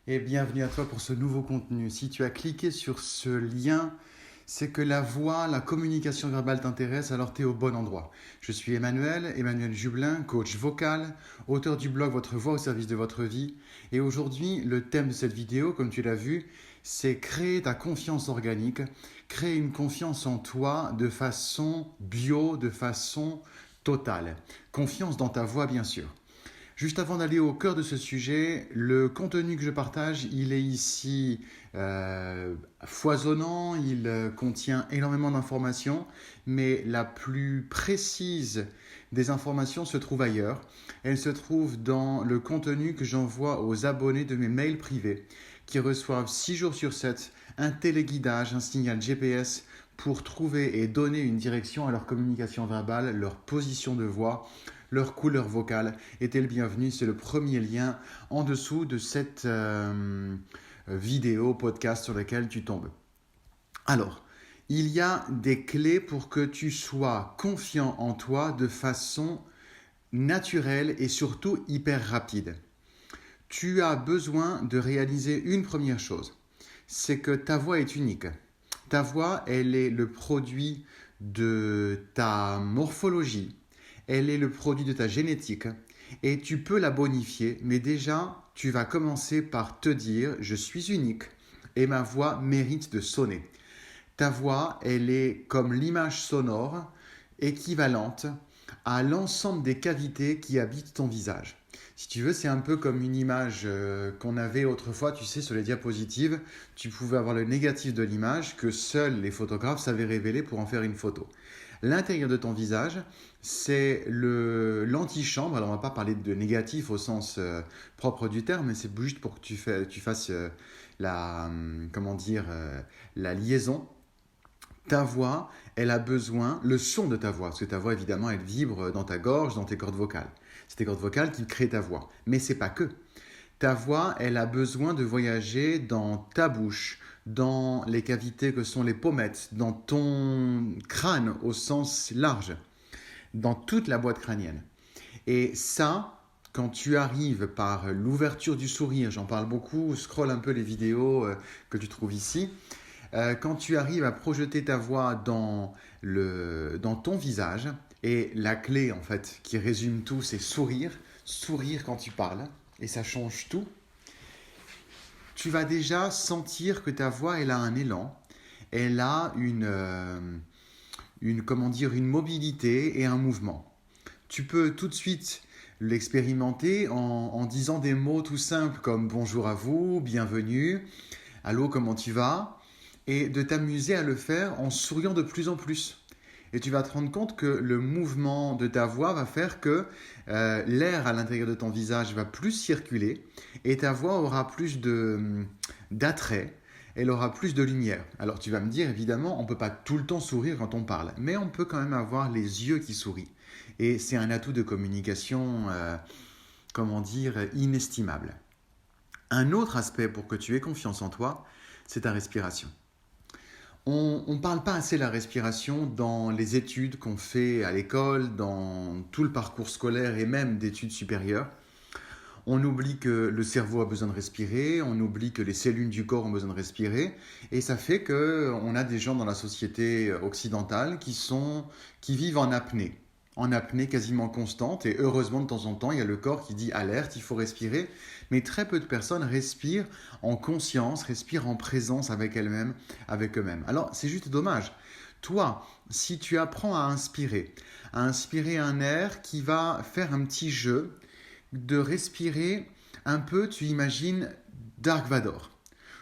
Et bienvenue à toi pour ce nouveau contenu. Si tu as cliqué sur ce lien, c'est que la voix, la communication verbale t'intéresse, alors tu es au bon endroit. Je suis Emmanuel Jublin, coach vocal, auteur du blog Votre voix au service de votre vie. Et aujourd'hui, le thème de cette vidéo, comme tu l'as vu, c'est créer ta confiance organique, créer une confiance en toi de façon bio, de façon totale. Confiance dans ta voix, bien sûr. Juste avant d'aller au cœur de ce sujet, le contenu que je partage, il est ici foisonnant, il contient énormément d'informations, mais la plus précise des informations se trouve ailleurs. Elle se trouve dans le contenu que j'envoie aux abonnés de mes mails privés, qui reçoivent 6 jours sur 7 un téléguidage, un signal GPS pour trouver et donner une direction à leur communication verbale, leur position de voix, leur couleur vocale est le bienvenu. C'est le premier lien en dessous de cette vidéo, podcast sur laquelle tu tombes. Alors, il y a des clés pour que tu sois confiant en toi de façon naturelle et surtout hyper rapide. Tu as besoin de réaliser une première chose, c'est que ta voix est unique. Ta voix, elle est le produit de ta morphologie, elle est le produit de ta génétique et tu peux la bonifier, mais déjà, tu vas commencer par te dire, je suis unique et ma voix mérite de sonner. Ta voix, elle est comme l'image sonore équivalente à l'ensemble des cavités qui habitent ton visage. Si tu veux, c'est un peu comme une image qu'on avait autrefois, tu sais, sur les diapositives. Tu pouvais avoir le négatif de l'image que seuls les photographes savaient révéler pour en faire une photo. L'intérieur de ton visage, c'est l'antichambre. Alors, on ne va pas parler de négatif au sens propre du terme, mais c'est juste pour que tu fasses la liaison. Ta voix, elle a besoin, le son de ta voix, parce que ta voix, évidemment, elle vibre dans ta gorge, dans tes cordes vocales. C'est tes cordes vocales qui créent ta voix. Mais c'est pas que. Ta voix, elle a besoin de voyager dans ta bouche, dans les cavités que sont les pommettes, dans ton crâne au sens large, dans toute la boîte crânienne. Et ça, quand tu arrives par l'ouverture du sourire, j'en parle beaucoup, scrolle un peu les vidéos que tu trouves ici, quand tu arrives à projeter ta voix dans ton visage, et la clé en fait qui résume tout, c'est sourire, sourire quand tu parles, et ça change tout, tu vas déjà sentir que ta voix, elle a un élan, elle a une mobilité et un mouvement. Tu peux tout de suite l'expérimenter en disant des mots tout simples comme bonjour à vous, bienvenue, allô, comment tu vas, et de t'amuser à le faire en souriant de plus en plus. Et tu vas te rendre compte que le mouvement de ta voix va faire que l'air à l'intérieur de ton visage va plus circuler et ta voix aura plus d'attrait, elle aura plus de lumière. Alors tu vas me dire, évidemment, on ne peut pas tout le temps sourire quand on parle, mais on peut quand même avoir les yeux qui sourient. Et c'est un atout de communication, inestimable. Un autre aspect pour que tu aies confiance en toi, c'est ta respiration. On ne parle pas assez de la respiration dans les études qu'on fait à l'école, dans tout le parcours scolaire et même d'études supérieures. On oublie que le cerveau a besoin de respirer, on oublie que les cellules du corps ont besoin de respirer, et ça fait qu'on a des gens dans la société occidentale qui vivent en apnée quasiment constante, et heureusement de temps en temps, il y a le corps qui dit alerte, il faut respirer, mais très peu de personnes respirent en conscience, respirent en présence avec elles-mêmes, avec eux-mêmes. Alors c'est juste dommage. Toi, si tu apprends à inspirer un air qui va faire un petit jeu, de respirer un peu, tu imagines Dark Vador,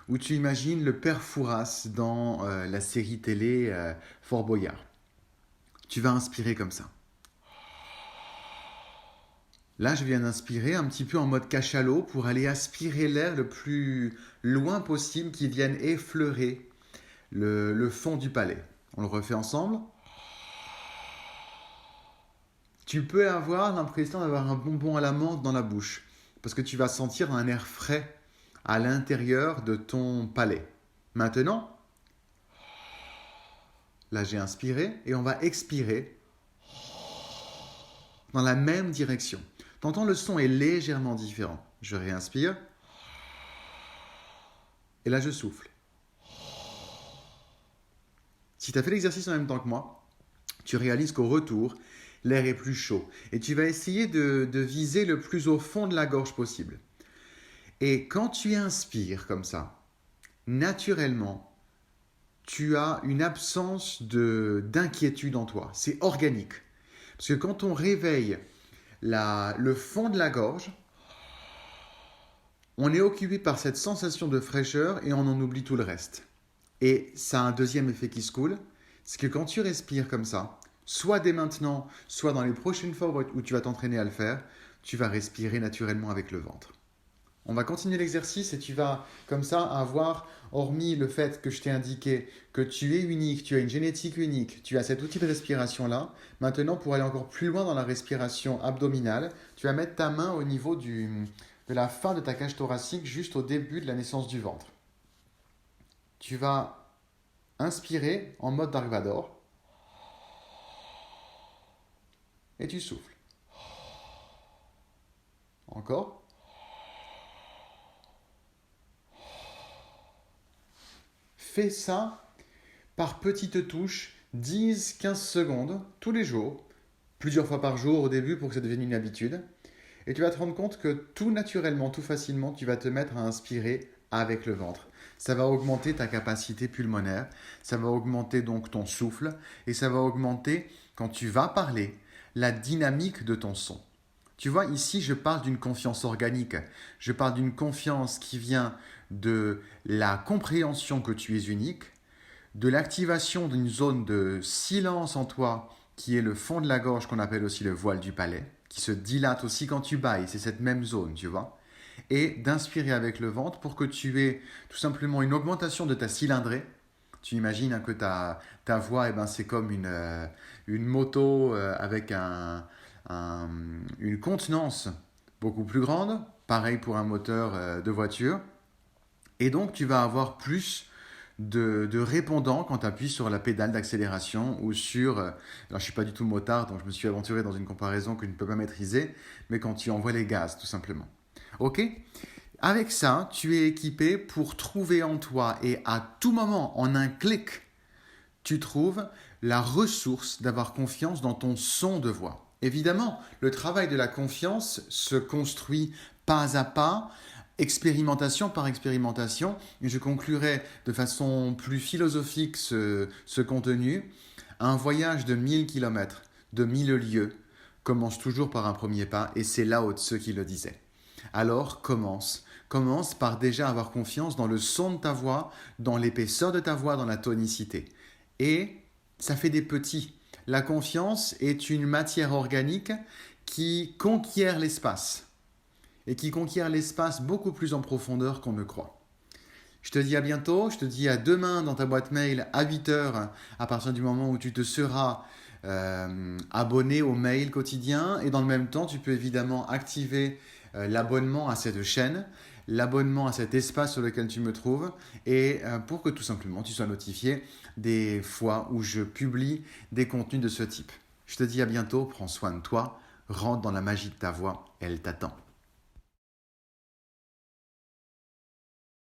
ou tu imagines le père Fouras dans la série télé Fort Boyard. Tu vas inspirer comme ça. Là, je viens d'inspirer un petit peu en mode cachalot pour aller aspirer l'air le plus loin possible qui vienne effleurer le fond du palais. On le refait ensemble. Tu peux avoir l'impression d'avoir un bonbon à la menthe dans la bouche parce que tu vas sentir un air frais à l'intérieur de ton palais. Maintenant, là j'ai inspiré et on va expirer dans la même direction. T'entends, le son est légèrement différent. Je réinspire. Et là, je souffle. Si tu as fait l'exercice en même temps que moi, tu réalises qu'au retour, l'air est plus chaud. Et tu vas essayer de viser le plus au fond de la gorge possible. Et quand tu inspires comme ça, naturellement, tu as une absence d'inquiétude en toi. C'est organique. Parce que quand on réveille le fond de la gorge, on est occupé par cette sensation de fraîcheur et on en oublie tout le reste. Et ça a un deuxième effet qui se coule, c'est que quand tu respires comme ça, soit dès maintenant, soit dans les prochaines fois où tu vas t'entraîner à le faire, tu vas respirer naturellement avec le ventre. On va continuer l'exercice et tu vas comme ça avoir, hormis le fait que je t'ai indiqué que tu es unique, tu as une génétique unique, tu as cet outil de respiration-là, maintenant pour aller encore plus loin dans la respiration abdominale, tu vas mettre ta main au niveau de la fin de ta cage thoracique, juste au début de la naissance du ventre. Tu vas inspirer en mode Dark Vador et tu souffles. Encore. Fais ça par petites touches, 10-15 secondes, tous les jours, plusieurs fois par jour au début pour que ça devienne une habitude. Et tu vas te rendre compte que tout naturellement, tout facilement, tu vas te mettre à inspirer avec le ventre. Ça va augmenter ta capacité pulmonaire, ça va augmenter donc ton souffle et ça va augmenter, quand tu vas parler, la dynamique de ton son. Tu vois, ici, je parle d'une confiance organique. Je parle d'une confiance qui vient de la compréhension que tu es unique, de l'activation d'une zone de silence en toi qui est le fond de la gorge qu'on appelle aussi le voile du palais, qui se dilate aussi quand tu bailles, c'est cette même zone, tu vois, et d'inspirer avec le ventre pour que tu aies tout simplement une augmentation de ta cylindrée. Tu imagines hein, que ta voix, eh ben, c'est comme une moto avec une contenance beaucoup plus grande, pareil pour un moteur de voiture. Et donc, tu vas avoir plus de répondants quand tu appuies sur la pédale d'accélération ou sur... alors, je ne suis pas du tout motard, donc je me suis aventuré dans une comparaison que je ne peux pas maîtriser, mais quand tu envoies les gaz, tout simplement. OK ? Avec ça, tu es équipé pour trouver en toi et à tout moment, en un clic, tu trouves la ressource d'avoir confiance dans ton son de voix. Évidemment, le travail de la confiance se construit pas à pas, expérimentation par expérimentation, et je conclurai de façon plus philosophique ce contenu. Un voyage de 1000 km, de 1000 lieues, commence toujours par un premier pas, et c'est Lao Tse qui le disait. Alors commence par déjà avoir confiance dans le son de ta voix, dans l'épaisseur de ta voix, dans la tonicité. Et ça fait des petits. La confiance est une matière organique qui conquiert l'espace. Et qui conquiert l'espace beaucoup plus en profondeur qu'on ne croit. Je te dis à bientôt, je te dis à demain dans ta boîte mail à 8h, à partir du moment où tu te seras abonné au mail quotidien. Et dans le même temps, tu peux évidemment activer l'abonnement à cette chaîne, l'abonnement à cet espace sur lequel tu me trouves, et pour que tout simplement tu sois notifié des fois où je publie des contenus de ce type. Je te dis à bientôt, prends soin de toi, rentre dans la magie de ta voix, elle t'attend.